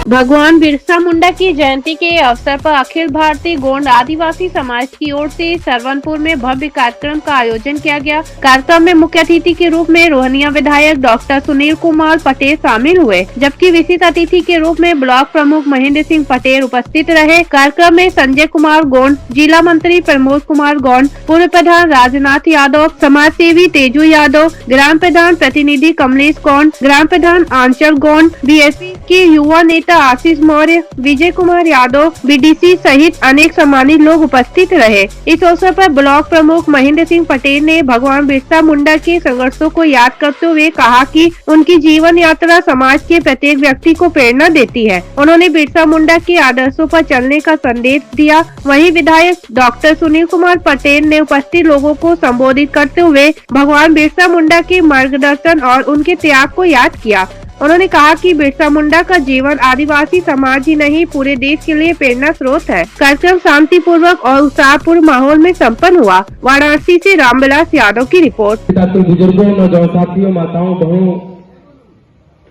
भगवान बिरसा मुंडा की जयंती के अवसर पर अखिल भारतीय गोंड आदिवासी समाज की ओर से सरवनपुर में भव्य कार्यक्रम का आयोजन किया गया। कार्यक्रम में मुख्य अतिथि के रूप में रोहनिया विधायक डॉक्टर सुनील कुमार पटेल शामिल हुए, जबकि विशिष्ट अतिथि के रूप में ब्लॉक प्रमुख महेंद्र सिंह पटेल उपस्थित रहे। कार्यक्रम में संजय कुमार गोंड, जिला मंत्री प्रमोद कुमार गोंड, पूर्व प्रधान राजनाथ यादव, समाज सेवी तेजू यादव, ग्राम प्रधान प्रतिनिधि कमलेश गोंड, ग्राम प्रधान आंचल गोंड, बीएसपी के युवा नेता आशीष मौर्य, विजय कुमार यादव, बीडीसी सहित अनेक सम्मानित लोग उपस्थित रहे। इस अवसर पर ब्लॉक प्रमुख महेंद्र सिंह पटेल ने भगवान बिरसा मुंडा के संघर्षों को याद करते हुए कहा कि उनकी जीवन यात्रा समाज के प्रत्येक व्यक्ति को प्रेरणा देती है। उन्होंने बिरसा मुंडा के आदर्शों पर चलने का संदेश दिया। वहीं विधायक डॉक्टर सुनील कुमार पटेल ने उपस्थित लोगों को संबोधित करते हुए भगवान बिरसा मुंडा के मार्गदर्शन और उनके त्याग को याद किया। उन्होंने कहा कि बिरसा मुंडा का जीवन आदिवासी समाज ही नहीं पूरे देश के लिए प्रेरणा स्रोत है। कार्यक्रम शांतिपूर्वक और उत्साहपूर्ण माहौल में संपन्न हुआ। वाराणसी से रामविलास यादव की रिपोर्ट। बुजुर्गों, नौजवान साथियों, माताओं, बहनों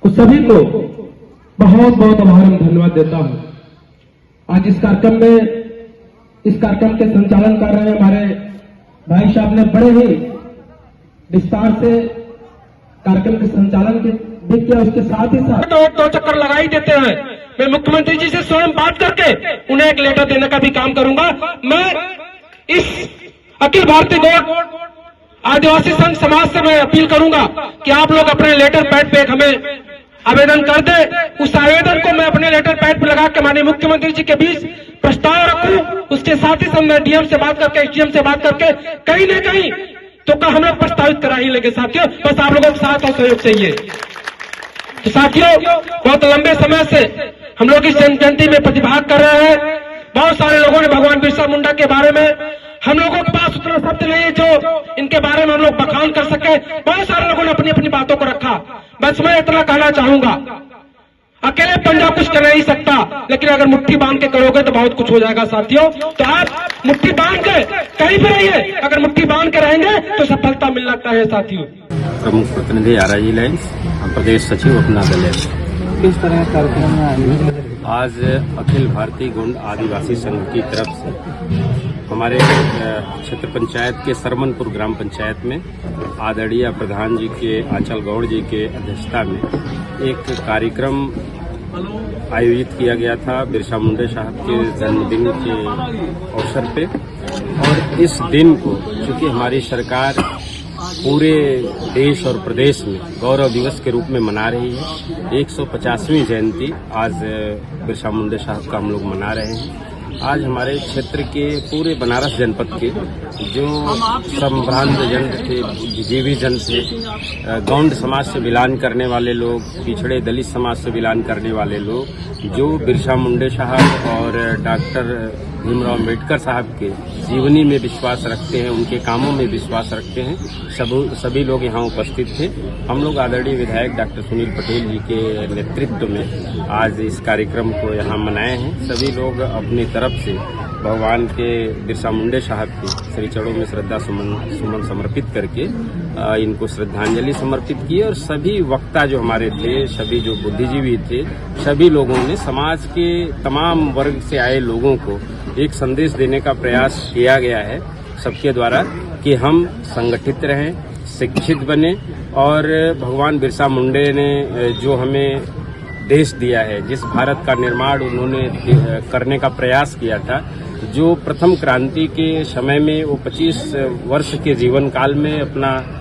को सभी को बहुत बहुत आभार धन्यवाद देता हूँ। आज इस कार्यक्रम के संचालन कर रहे हमारे भाई साहब ने बड़े ही विस्तार से कार्यक्रम के संचालन के किया। उसके साथ ही दो चक्कर लगाई देते हैं। मैं मुख्यमंत्री जी से स्वयं बात करके उन्हें एक लेटर देने का भी काम करूंगा। मैं इस अखिल भारतीय गौड़ आदिवासी संघ समाज से मैं अपील करूंगा कि आप लोग अपने लेटर पैड पे हमें आवेदन कर दे। उस आवेदन को मैं अपने लेटर पैड पे लगा के माननीय मुख्यमंत्री जी के बीच प्रस्ताव रखूं। उसके साथ ही मैं डीएम से बात करके, एसडीएम से बात करके कहीं न कहीं तो का हम लोग प्रस्तावित करा ही लेंगे। साथियों, बस आप लोगों के साथ और सहयोग चाहिए। तो साथियों, बहुत लंबे समय से हम लोग इस जयंती में प्रतिभाग कर रहे हैं। बहुत सारे लोगों ने भगवान बिरसा मुंडा के बारे में, हम लोगों के पास उतना शब्द नहीं है जो इनके बारे में हम लोग बखान कर सके। बहुत सारे लोगों ने अपनी अपनी बातों को रखा। बस मैं इतना कहना चाहूंगा, अकेले पंजा कुछ कर नहीं सकता, लेकिन अगर मुट्ठी बांध के करोगे तो बहुत कुछ हो जाएगा। साथियों, तो आप मुट्ठी बांध के कहीं भी रहिए, अगर मुट्ठी बांध के रहेंगे तो सफलता मिल लगता है। साथियों, प्रमुख प्रतिनिधि आरआई लाइन्स, प्रदेश सचिव अपना दल है। किस तरह का कार्यक्रम आज अखिल भारतीय गोंड आदिवासी संघ की तरफ से हमारे क्षेत्र पंचायत के सरमनपुर ग्राम पंचायत में आदरणीय प्रधान जी के आंचल गौड़ जी के अध्यक्षता में एक कार्यक्रम आयोजित किया गया था बिरसा मुंडा साहब के जन्मदिन के अवसर पे। और इस दिन को चूंकि हमारी सरकार पूरे देश और प्रदेश में गौरव दिवस के रूप में मना रही है, 150वीं जयंती आज बिरसा मुंडा साहब का हम लोग मना रहे हैं। आज हमारे क्षेत्र के पूरे बनारस जनपद के जो संभ्रांत जन थे, बुद्धिजीवी जन थे, गौंड समाज से बिलोंग करने वाले लोग, पिछड़े दलित समाज से बिलोंग करने वाले लोग, जो बिरसा मुंडा साहब और डॉक्टर भीमराव अम्बेडकर साहब के जीवनी में विश्वास रखते हैं, उनके कामों में विश्वास रखते हैं, सभी लोग यहाँ उपस्थित थे। हम लोग आदरणीय विधायक डॉक्टर सुनील पटेल जी के नेतृत्व में आज इस कार्यक्रम को यहाँ मनाए हैं। सभी लोग अपनी तरफ से भगवान के बिरसा मुंडा साहब के श्री चरणों में श्रद्धा सुमन समर्पित करके इनको श्रद्धांजलि समर्पित की। और सभी वक्ता जो हमारे थे, सभी जो बुद्धिजीवी थे, सभी लोगों ने समाज के तमाम वर्ग से आए लोगों को एक संदेश देने का प्रयास किया गया है सबके द्वारा कि हम संगठित रहें, शिक्षित बने और भगवान बिरसा मुंडा ने जो हमें देश दिया है, जिस भारत का निर्माण उन्होंने करने का प्रयास किया था, जो प्रथम क्रांति के समय में वो 25 वर्ष के जीवन काल में अपना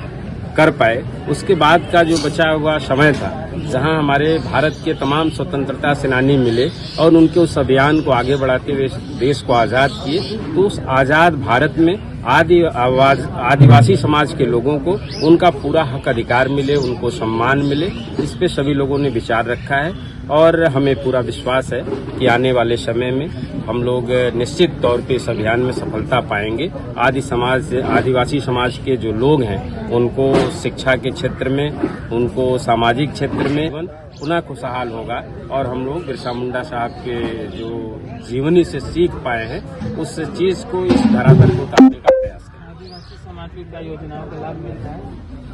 कर पाए, उसके बाद का जो बचा हुआ समय था जहां हमारे भारत के तमाम स्वतंत्रता सेनानी मिले और उनके उस अभियान को आगे बढ़ाते हुए देश को आज़ाद किए, तो उस आज़ाद भारत में आदिवासी समाज के लोगों को उनका पूरा हक अधिकार मिले, उनको सम्मान मिले, इस पे सभी लोगों ने विचार रखा है। और हमें पूरा विश्वास है कि आने वाले समय में हम लोग निश्चित तौर पे इस अभियान में सफलता पाएंगे। आदिवासी समाज के जो लोग हैं उनको शिक्षा के क्षेत्र में, उनको सामाजिक क्षेत्र में पुनः खुशहाल होगा और हम लोग बिरसा मुंडा साहब के जो जीवनी से सीख पाए हैं उस चीज को, इस धरातल को उतारने का प्रयास करें। समाज की क्या योजनाओं का लाभ मिल रहा है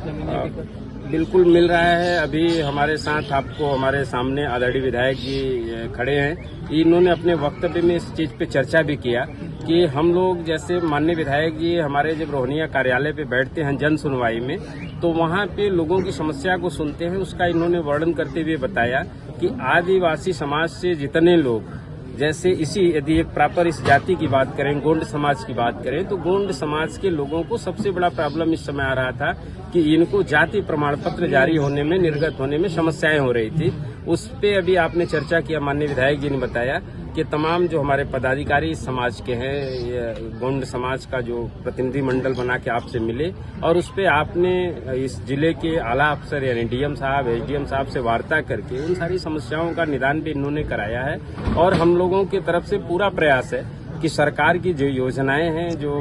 जमीनी के? बिल्कुल मिल रहा है। अभी हमारे साथ आपको हमारे सामने आदरणीय विधायक जी खड़े हैं। इन्होंने अपने वक्तव्य में इस चीज पे चर्चा भी किया कि हम लोग जैसे माननीय विधायक जी हमारे जब रोहनिया कार्यालय पे बैठते हैं जन सुनवाई में, तो वहाँ पे लोगों की समस्या को सुनते हैं। उसका इन्होंने वर्णन करते हुए बताया कि आदिवासी समाज से जितने लोग जैसे यदि एक प्रॉपर इस जाति की बात करें, गोंड समाज की बात करें, तो गोंड समाज के लोगों को सबसे बड़ा प्रॉब्लम इस समय आ रहा था कि इनको जाति प्रमाण पत्र जारी होने में, निर्गत होने में समस्याएं हो रही थी। उस पे अभी आपने चर्चा किया, माननीय विधायक जी ने बताया कि तमाम जो हमारे पदाधिकारी इस समाज के हैं, गोंड समाज का जो प्रतिनिधि मंडल बना के आपसे मिले और उस पे आपने इस जिले के आला अफसर यानी डीएम साहब, एसडीएम साहब से वार्ता करके उन सारी समस्याओं का निदान भी इन्होंने कराया है। और हम लोगों की तरफ से पूरा प्रयास है कि सरकार की जो योजनाएं हैं, जो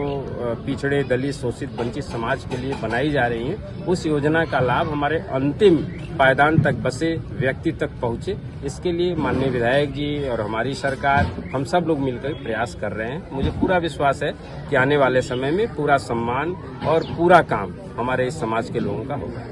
पिछड़े, दलित, शोषित, वंचित समाज के लिए बनाई जा रही हैं, उस योजना का लाभ हमारे अंतिम पायदान तक बसे व्यक्ति तक पहुंचे। इसके लिए माननीय विधायक जी और हमारी सरकार, हम सब लोग मिलकर प्रयास कर रहे हैं। मुझे पूरा विश्वास है कि आने वाले समय में पूरा सम्मान और पूरा काम हमारे इस समाज के लोगों का होगा।